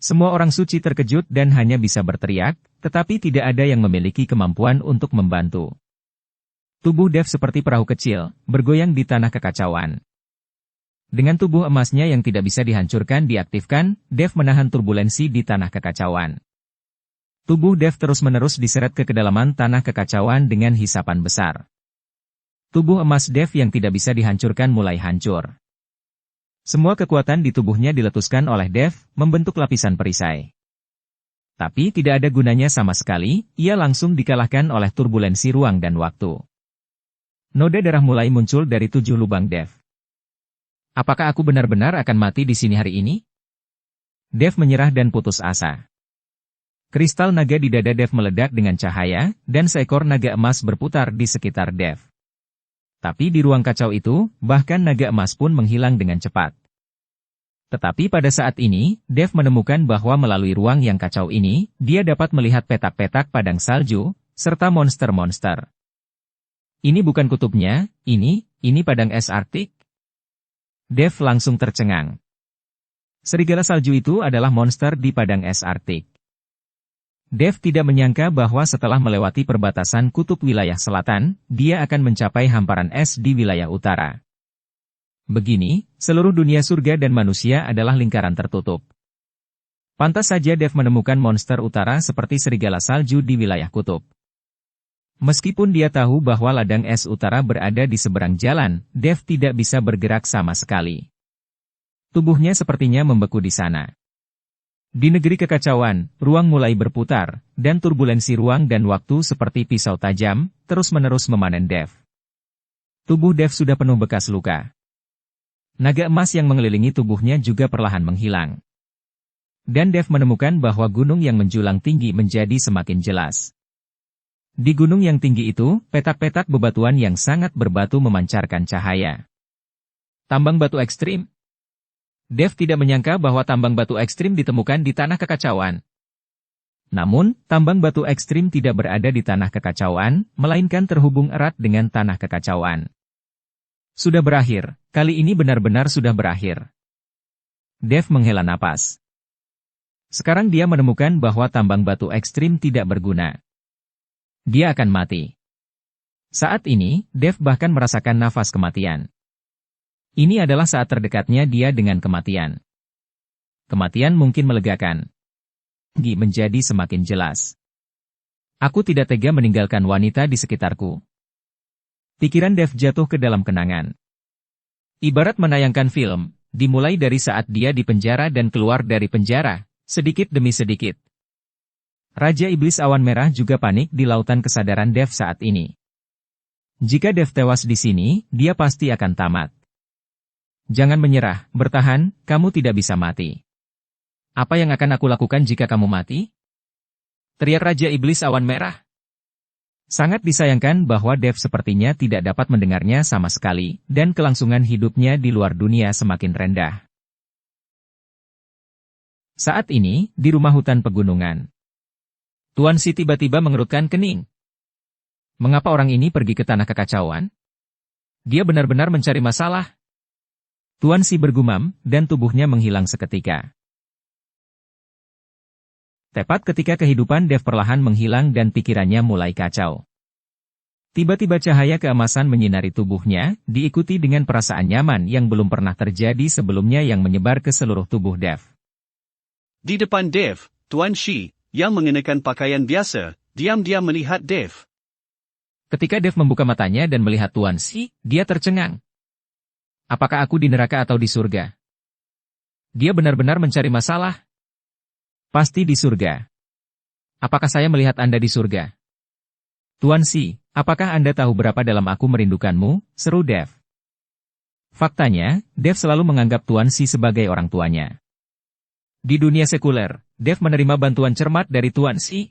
S1: Semua orang suci terkejut dan hanya bisa berteriak, tetapi tidak ada yang memiliki kemampuan untuk membantu. Tubuh Dev seperti perahu kecil, bergoyang di tanah kekacauan. Dengan tubuh emasnya yang tidak bisa dihancurkan diaktifkan, Dev menahan turbulensi di tanah kekacauan. Tubuh Dev terus-menerus diseret ke kedalaman tanah kekacauan dengan hisapan besar. Tubuh emas Dev yang tidak bisa dihancurkan mulai hancur. Semua kekuatan di tubuhnya diletuskan oleh Dev, membentuk lapisan perisai. Tapi tidak ada gunanya sama sekali, ia langsung dikalahkan oleh turbulensi ruang dan waktu. Noda darah mulai muncul dari 7 lubang Dev. Apakah aku benar-benar akan mati di sini hari ini? Dev menyerah dan putus asa. Kristal naga di dada Dev meledak dengan cahaya, dan seekor naga emas berputar di sekitar Dev. Tapi di ruang kacau itu, bahkan naga emas pun menghilang dengan cepat. Tetapi pada saat ini, Dev menemukan bahwa melalui ruang yang kacau ini, dia dapat melihat petak-petak padang salju, serta monster-monster. Ini bukan kutubnya, ini padang es Arktik. Dev langsung tercengang. Serigala salju itu adalah monster di padang es Arktik. Dev tidak menyangka bahwa setelah melewati perbatasan kutub wilayah selatan, dia akan mencapai hamparan es di wilayah utara. Begini, seluruh dunia surga dan manusia adalah lingkaran tertutup. Pantas saja Dev menemukan monster utara seperti serigala salju di wilayah kutub. Meskipun dia tahu bahwa ladang es utara berada di seberang jalan, Dev tidak bisa bergerak sama sekali. Tubuhnya sepertinya membeku di sana. Di negeri kekacauan, ruang mulai berputar, dan turbulensi ruang dan waktu seperti pisau tajam, terus-menerus memanen Dev. Tubuh Dev sudah penuh bekas luka. Naga emas yang mengelilingi tubuhnya juga perlahan menghilang. Dan Dev menemukan bahwa gunung yang menjulang tinggi menjadi semakin jelas. Di gunung yang tinggi itu, petak-petak bebatuan yang sangat berbatu memancarkan cahaya. Tambang batu ekstrim. Dev tidak menyangka bahwa tambang batu ekstrim ditemukan di tanah kekacauan. Namun, tambang batu ekstrim tidak berada di tanah kekacauan, melainkan terhubung erat dengan tanah kekacauan. Sudah berakhir, kali ini benar-benar sudah berakhir. Dev menghela napas. Sekarang dia menemukan bahwa tambang batu ekstrim tidak berguna. Dia akan mati. Saat ini, Dev bahkan merasakan nafas kematian. Ini adalah saat terdekatnya dia dengan kematian. Kematian mungkin melegakan. Gi menjadi semakin jelas. Aku tidak tega meninggalkan wanita di sekitarku. Pikiran Dev jatuh ke dalam kenangan. Ibarat menayangkan film, dimulai dari saat dia di penjara dan keluar dari penjara, sedikit demi sedikit. Raja Iblis Awan Merah juga panik di lautan kesadaran Dev saat ini. Jika Dev tewas di sini, dia pasti akan tamat. Jangan menyerah, bertahan, kamu tidak bisa mati. Apa yang akan aku lakukan jika kamu mati? Teriak Raja Iblis Awan Merah. Sangat disayangkan bahwa Dev sepertinya tidak dapat mendengarnya sama sekali, dan kelangsungan hidupnya di luar dunia semakin rendah. Saat ini, di rumah hutan pegunungan. Tuan Si tiba-tiba mengerutkan kening. Mengapa orang ini pergi ke tanah kekacauan? Dia benar-benar mencari masalah. Tuan Si bergumam, dan tubuhnya menghilang seketika. Tepat ketika kehidupan Dev perlahan menghilang dan pikirannya mulai kacau. Tiba-tiba cahaya keemasan menyinari tubuhnya, diikuti dengan perasaan nyaman yang belum pernah terjadi sebelumnya yang menyebar ke seluruh tubuh Dev.
S2: Di depan Dev, Tuan Shi, yang mengenakan pakaian biasa, diam-diam melihat Dev.
S1: Ketika Dev membuka matanya dan melihat Tuan Si, dia tercengang. Apakah aku di neraka atau di surga? Dia benar-benar mencari masalah. Pasti di surga. Apakah saya melihat Anda di surga? Tuan Si, apakah Anda tahu berapa dalam aku merindukanmu? Seru Dev. Faktanya, Dev selalu menganggap Tuan Si sebagai orang tuanya. Di dunia sekuler, Dev menerima bantuan cermat dari Tuan Si.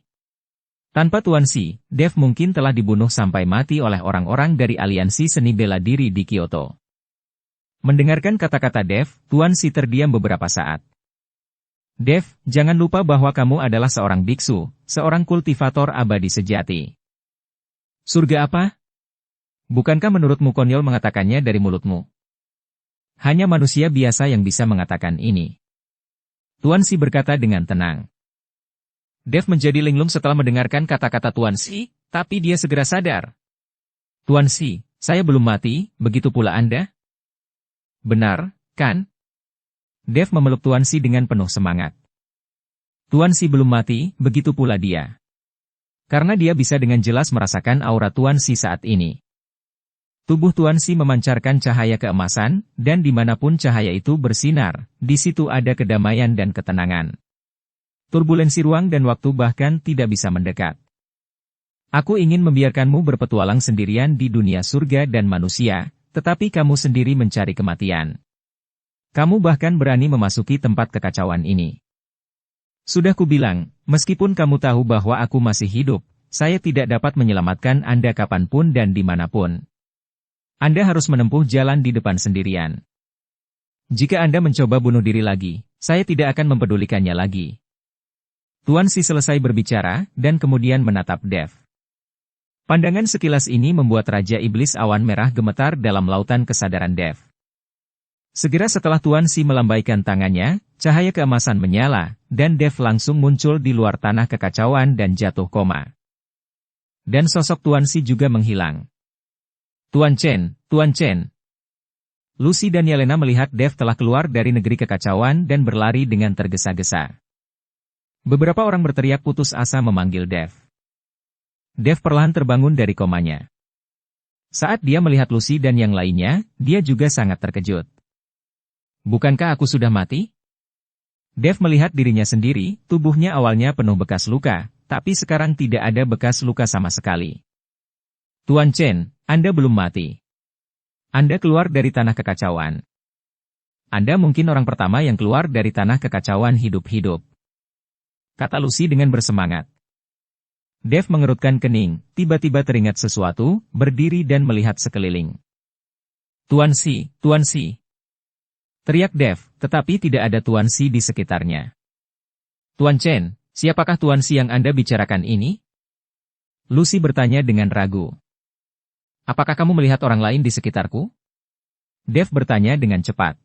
S1: Tanpa Tuan Si, Dev mungkin telah dibunuh sampai mati oleh orang-orang dari aliansi seni bela diri di Kyoto. Mendengarkan kata-kata Dev, Tuan Si terdiam beberapa saat. Dev, jangan lupa bahwa kamu adalah seorang biksu, seorang kultivator abadi sejati. Surga apa? Bukankah menurutmu konyol mengatakannya dari mulutmu? Hanya manusia biasa yang bisa mengatakan ini. Tuan Si berkata dengan tenang. Dev menjadi linglung setelah mendengarkan kata-kata Tuan Si, tapi dia segera sadar. Tuan Si, saya belum mati, begitu pula Anda? Benar, kan? Dev memeluk Tuan Si dengan penuh semangat. Tuan Si belum mati, begitu pula dia. Karena dia bisa dengan jelas merasakan aura Tuan Si saat ini. Tubuh Tuan Si memancarkan cahaya keemasan, dan dimanapun cahaya itu bersinar, di situ ada kedamaian dan ketenangan. Turbulensi ruang dan waktu bahkan tidak bisa mendekat. Aku ingin membiarkanmu berpetualang sendirian di dunia surga dan manusia, tetapi kamu sendiri mencari kematian. Kamu bahkan berani memasuki tempat kekacauan ini. Sudah kubilang, meskipun kamu tahu bahwa aku masih hidup, saya tidak dapat menyelamatkan Anda kapanpun dan dimanapun. Anda harus menempuh jalan di depan sendirian. Jika Anda mencoba bunuh diri lagi, saya tidak akan mempedulikannya lagi. Tuan Si selesai berbicara, dan kemudian menatap Dev. Pandangan sekilas ini membuat Raja Iblis Awan Merah gemetar dalam lautan kesadaran Dev. Segera setelah Tuan Si melambaikan tangannya, cahaya keemasan menyala, dan Dev langsung muncul di luar tanah kekacauan dan jatuh koma. Dan sosok Tuan Si juga menghilang. Tuan Chen, Tuan Chen. Lucy dan Yelena melihat Dev telah keluar dari negeri kekacauan dan berlari dengan tergesa-gesa. Beberapa orang berteriak putus asa memanggil Dev. Dev perlahan terbangun dari komanya. Saat dia melihat Lucy dan yang lainnya, dia juga sangat terkejut. Bukankah aku sudah mati? Dev melihat dirinya sendiri, tubuhnya awalnya penuh bekas luka, tapi sekarang tidak ada bekas luka sama sekali. Tuan Chen, Anda belum mati. Anda keluar dari tanah kekacauan. Anda mungkin orang pertama yang keluar dari tanah kekacauan hidup-hidup. Kata Lucy dengan bersemangat. Dev mengerutkan kening, tiba-tiba teringat sesuatu, berdiri dan melihat sekeliling. Tuan Si, Tuan Si. Teriak Dev, tetapi tidak ada Tuan Si di sekitarnya. Tuan Chen, siapakah Tuan Si yang Anda bicarakan ini? Lucy bertanya dengan ragu. Apakah kamu melihat orang lain di sekitarku? Dev bertanya dengan cepat.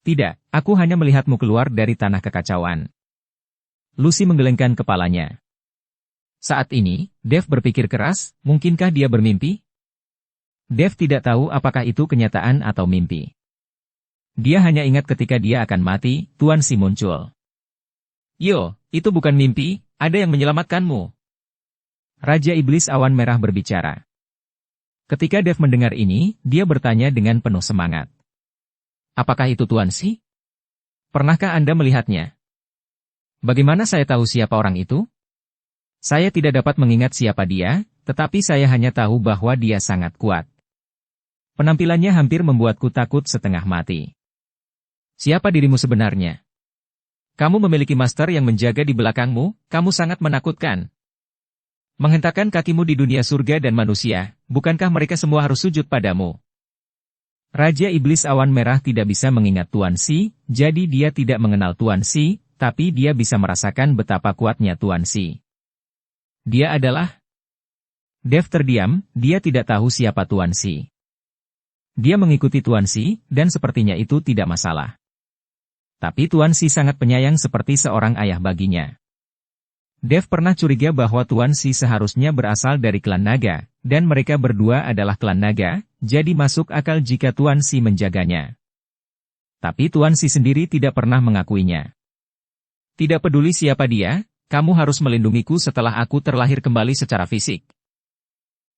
S1: Tidak, aku hanya melihatmu keluar dari tanah kekacauan. Lucy menggelengkan kepalanya. Saat ini, Dev berpikir keras, mungkinkah dia bermimpi? Dev tidak tahu apakah itu kenyataan atau mimpi. Dia hanya ingat ketika dia akan mati, Tuan Si muncul. Yo, itu bukan mimpi, ada yang menyelamatkanmu. Raja Iblis Awan Merah berbicara. Ketika Dev mendengar ini, dia bertanya dengan penuh semangat. Apakah itu Tuan Si? Pernahkah Anda melihatnya? Bagaimana saya tahu siapa orang itu? Saya tidak dapat mengingat siapa dia, tetapi saya hanya tahu bahwa dia sangat kuat. Penampilannya hampir membuatku takut setengah mati. Siapa dirimu sebenarnya? Kamu memiliki master yang menjaga di belakangmu, kamu sangat menakutkan. Menghentakkan kakimu di dunia surga dan manusia, bukankah mereka semua harus sujud padamu? Raja Iblis Awan Merah tidak bisa mengingat Tuan Si, jadi dia tidak mengenal Tuan Si, tapi dia bisa merasakan betapa kuatnya Tuan Si. Dia adalah... Dev terdiam, dia tidak tahu siapa Tuan Si. Dia mengikuti Tuan Si, dan sepertinya itu tidak masalah. Tapi Tuan Si sangat penyayang seperti seorang ayah baginya. Dev pernah curiga bahwa Tuan Si seharusnya berasal dari klan naga, dan mereka berdua adalah klan naga, jadi masuk akal jika Tuan Si menjaganya. Tapi Tuan Si sendiri tidak pernah mengakuinya. Tidak peduli siapa dia, kamu harus melindungiku setelah aku terlahir kembali secara fisik.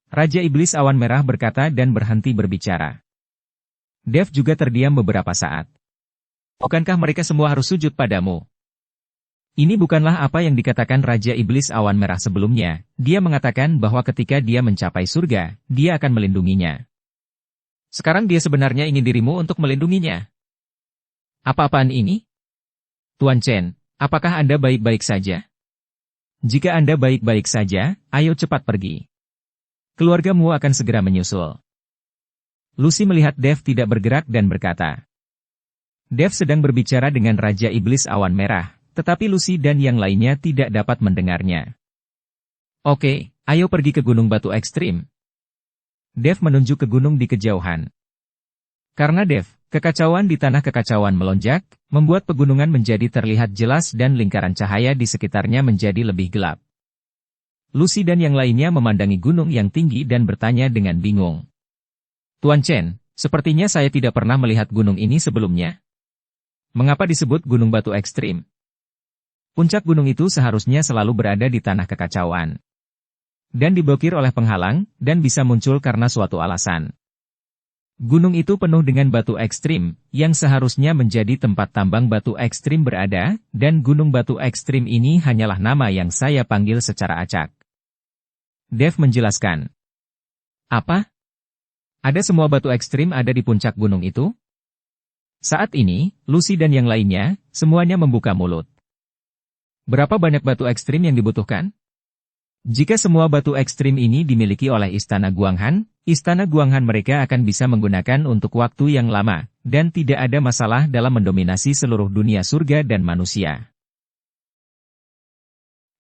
S1: Raja Iblis Awan Merah berkata dan berhenti berbicara. Dev juga terdiam beberapa saat. Bukankah mereka semua harus sujud padamu? Ini bukanlah apa yang dikatakan Raja Iblis Awan Merah sebelumnya, dia mengatakan bahwa ketika dia mencapai surga, dia akan melindunginya. Sekarang dia sebenarnya ingin dirimu untuk melindunginya. Apa-apaan ini? Tuan Chen, apakah Anda baik-baik saja? Jika Anda baik-baik saja, ayo cepat pergi. Keluargamu akan segera menyusul. Lucy melihat Dev tidak bergerak dan berkata. Dev sedang berbicara dengan Raja Iblis Awan Merah, tetapi Lucy dan yang lainnya tidak dapat mendengarnya. Oke, ayo pergi ke Gunung Batu Ekstrim. Dev menunjuk ke gunung di kejauhan. Karena Dev, kekacauan di tanah kekacauan melonjak, membuat pegunungan menjadi terlihat jelas dan lingkaran cahaya di sekitarnya menjadi lebih gelap. Lucy dan yang lainnya memandangi gunung yang tinggi dan bertanya dengan bingung. Tuan Chen, sepertinya saya tidak pernah melihat gunung ini sebelumnya. Mengapa disebut Gunung Batu Ekstrim? Puncak gunung itu seharusnya selalu berada di tanah kekacauan. dan diblokir oleh penghalang, dan bisa muncul karena suatu alasan. Gunung itu penuh dengan batu ekstrim, yang seharusnya menjadi tempat tambang batu ekstrim berada, dan gunung batu ekstrim ini hanyalah nama yang saya panggil secara acak. Dev menjelaskan. Apa? Ada semua batu ekstrim ada di puncak gunung itu? Saat ini, Lucy dan yang lainnya, semuanya membuka mulut. Berapa banyak batu ekstrim yang dibutuhkan? Jika semua batu ekstrim ini dimiliki oleh Istana Guanghan mereka akan bisa menggunakan untuk waktu yang lama, dan tidak ada masalah dalam mendominasi seluruh dunia surga dan manusia.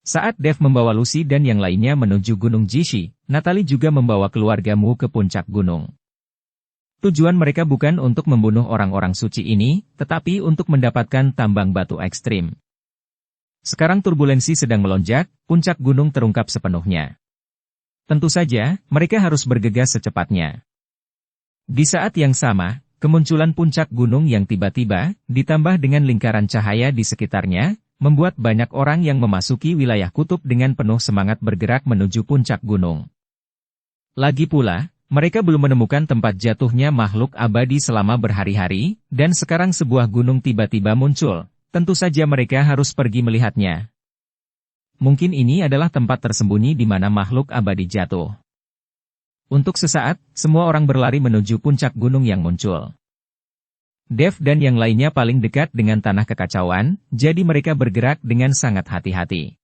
S1: Saat Dev membawa Lucy dan yang lainnya menuju Gunung Jishi, Natalie juga membawa keluargamu ke puncak gunung. Tujuan mereka bukan untuk membunuh orang-orang suci ini, tetapi untuk mendapatkan tambang batu ekstrim. Sekarang turbulensi sedang melonjak, puncak gunung terungkap sepenuhnya. Tentu saja, mereka harus bergegas secepatnya. Di saat yang sama, kemunculan puncak gunung yang tiba-tiba, ditambah dengan lingkaran cahaya di sekitarnya, membuat banyak orang yang memasuki wilayah kutub dengan penuh semangat bergerak menuju puncak gunung. Lagi pula, mereka belum menemukan tempat jatuhnya makhluk abadi selama berhari-hari, dan sekarang sebuah gunung tiba-tiba muncul. Tentu saja mereka harus pergi melihatnya. Mungkin ini adalah tempat tersembunyi di mana makhluk abadi jatuh. Untuk sesaat, semua orang berlari menuju puncak gunung yang muncul. Dev dan yang lainnya paling dekat dengan tanah kekacauan, jadi mereka bergerak dengan sangat hati-hati.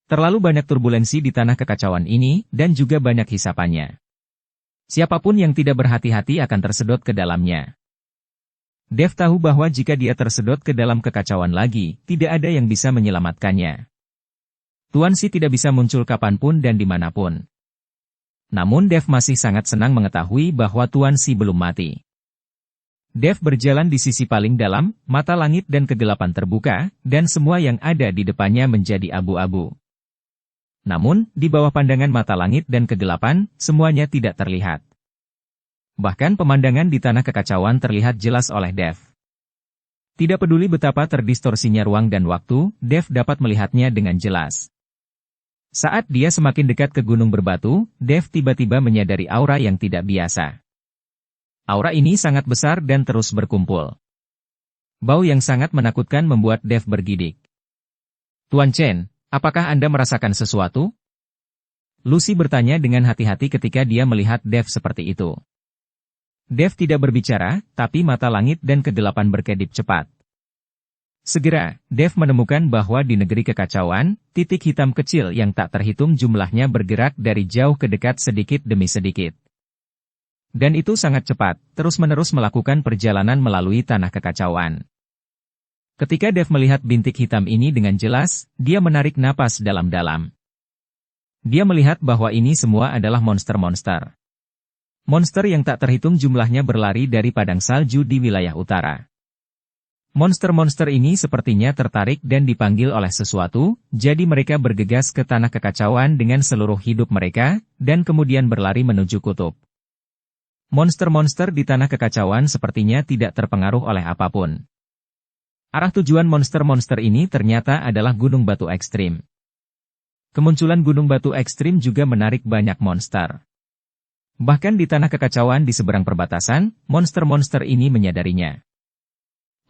S1: Terlalu banyak turbulensi di tanah kekacauan ini, dan juga banyak hisapannya. Siapapun yang tidak berhati-hati akan tersedot ke dalamnya. Dev tahu bahwa jika dia tersedot ke dalam kekacauan lagi, tidak ada yang bisa menyelamatkannya. Tuan Si tidak bisa muncul kapanpun dan dimanapun. Namun Dev masih sangat senang mengetahui bahwa Tuan Si belum mati. Dev berjalan di sisi paling dalam, mata langit dan kegelapan terbuka, dan semua yang ada di depannya menjadi abu-abu. Namun, di bawah pandangan mata langit dan kegelapan, semuanya tidak terlihat. Bahkan pemandangan di tanah kekacauan terlihat jelas oleh Dev. Tidak peduli betapa terdistorsinya ruang dan waktu, Dev dapat melihatnya dengan jelas. Saat dia semakin dekat ke gunung berbatu, Dev tiba-tiba menyadari aura yang tidak biasa. Aura ini sangat besar dan terus berkumpul. Bau yang sangat menakutkan membuat Dev bergidik. Tuan Chen, apakah Anda merasakan sesuatu? Lucy bertanya dengan hati-hati ketika dia melihat Dev seperti itu. Dev tidak berbicara, tapi mata langit dan kegelapan berkedip cepat. Segera, Dev menemukan bahwa di negeri kekacauan, titik hitam kecil yang tak terhitung jumlahnya bergerak dari jauh ke dekat sedikit demi sedikit. Dan itu sangat cepat, terus-menerus melakukan perjalanan melalui tanah kekacauan. Ketika Dev melihat bintik hitam ini dengan jelas, dia menarik napas dalam-dalam. Dia melihat bahwa ini semua adalah monster-monster. Monster yang tak terhitung jumlahnya berlari dari padang salju di wilayah utara. Monster-monster ini sepertinya tertarik dan dipanggil oleh sesuatu, jadi mereka bergegas ke tanah kekacauan dengan seluruh hidup mereka, dan kemudian berlari menuju kutub. Monster-monster di tanah kekacauan sepertinya tidak terpengaruh oleh apapun. Arah tujuan monster-monster ini ternyata adalah gunung batu ekstrim. Kemunculan gunung batu ekstrim juga menarik banyak monster. Bahkan di tanah kekacauan di seberang perbatasan, monster-monster ini menyadarinya.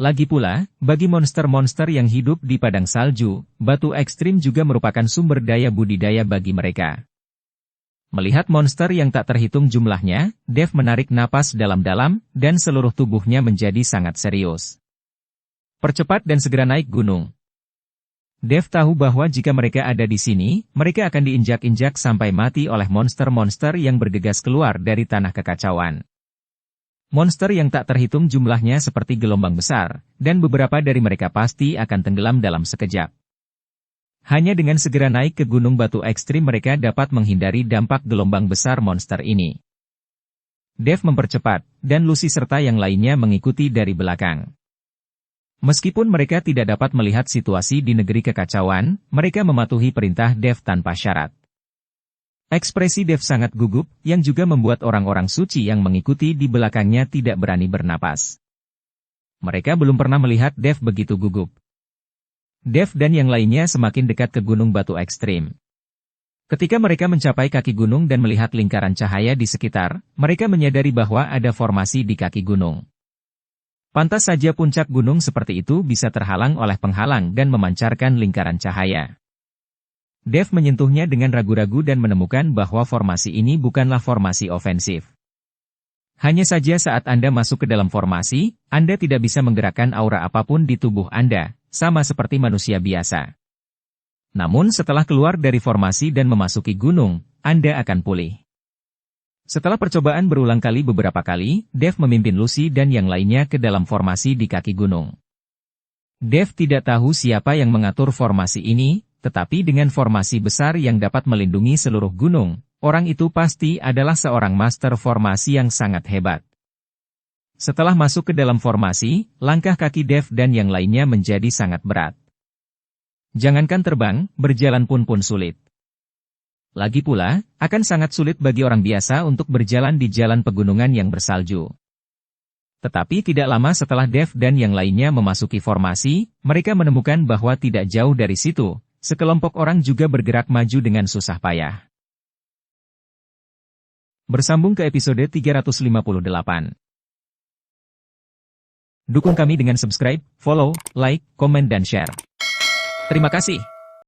S1: Lagi pula, bagi monster-monster yang hidup di padang salju, batu ekstrim juga merupakan sumber daya budidaya bagi mereka. Melihat monster yang tak terhitung jumlahnya, Dev menarik napas dalam-dalam, dan seluruh tubuhnya menjadi sangat serius. Percepat dan segera naik gunung. Dev tahu bahwa jika mereka ada di sini, mereka akan diinjak-injak sampai mati oleh monster-monster yang bergegas keluar dari tanah kekacauan. Monster yang tak terhitung jumlahnya seperti gelombang besar, dan beberapa dari mereka pasti akan tenggelam dalam sekejap. Hanya dengan segera naik ke gunung batu ekstrim mereka dapat menghindari dampak gelombang besar monster ini. Dev mempercepat, dan Lucy serta yang lainnya mengikuti dari belakang. Meskipun mereka tidak dapat melihat situasi di negeri kekacauan, mereka mematuhi perintah Dev tanpa syarat. Ekspresi Dev sangat gugup, yang juga membuat orang-orang suci yang mengikuti di belakangnya tidak berani bernapas. Mereka belum pernah melihat Dev begitu gugup. Dev dan yang lainnya semakin dekat ke gunung batu ekstrim. Ketika mereka mencapai kaki gunung dan melihat lingkaran cahaya di sekitar, mereka menyadari bahwa ada formasi di kaki gunung. Pantas saja puncak gunung seperti itu bisa terhalang oleh penghalang dan memancarkan lingkaran cahaya. Dev menyentuhnya dengan ragu-ragu dan menemukan bahwa formasi ini bukanlah formasi ofensif. Hanya saja saat Anda masuk ke dalam formasi, Anda tidak bisa menggerakkan aura apapun di tubuh Anda, sama seperti manusia biasa. Namun setelah keluar dari formasi dan memasuki gunung, Anda akan pulih. Setelah percobaan berulang kali beberapa kali, Dev memimpin Lucy dan yang lainnya ke dalam formasi di kaki gunung. Dev tidak tahu siapa yang mengatur formasi ini, tetapi dengan formasi besar yang dapat melindungi seluruh gunung, orang itu pasti adalah seorang master formasi yang sangat hebat. Setelah masuk ke dalam formasi, langkah kaki Dev dan yang lainnya menjadi sangat berat. Jangankan terbang, berjalan pun sulit. Lagi pula, akan sangat sulit bagi orang biasa untuk berjalan di jalan pegunungan yang bersalju. Tetapi tidak lama setelah Dev dan yang lainnya memasuki formasi, mereka menemukan bahwa tidak jauh dari situ, sekelompok orang juga bergerak maju dengan susah payah. Bersambung ke episode 358. Dukung kami dengan subscribe, follow, like, komen dan share. Terima kasih.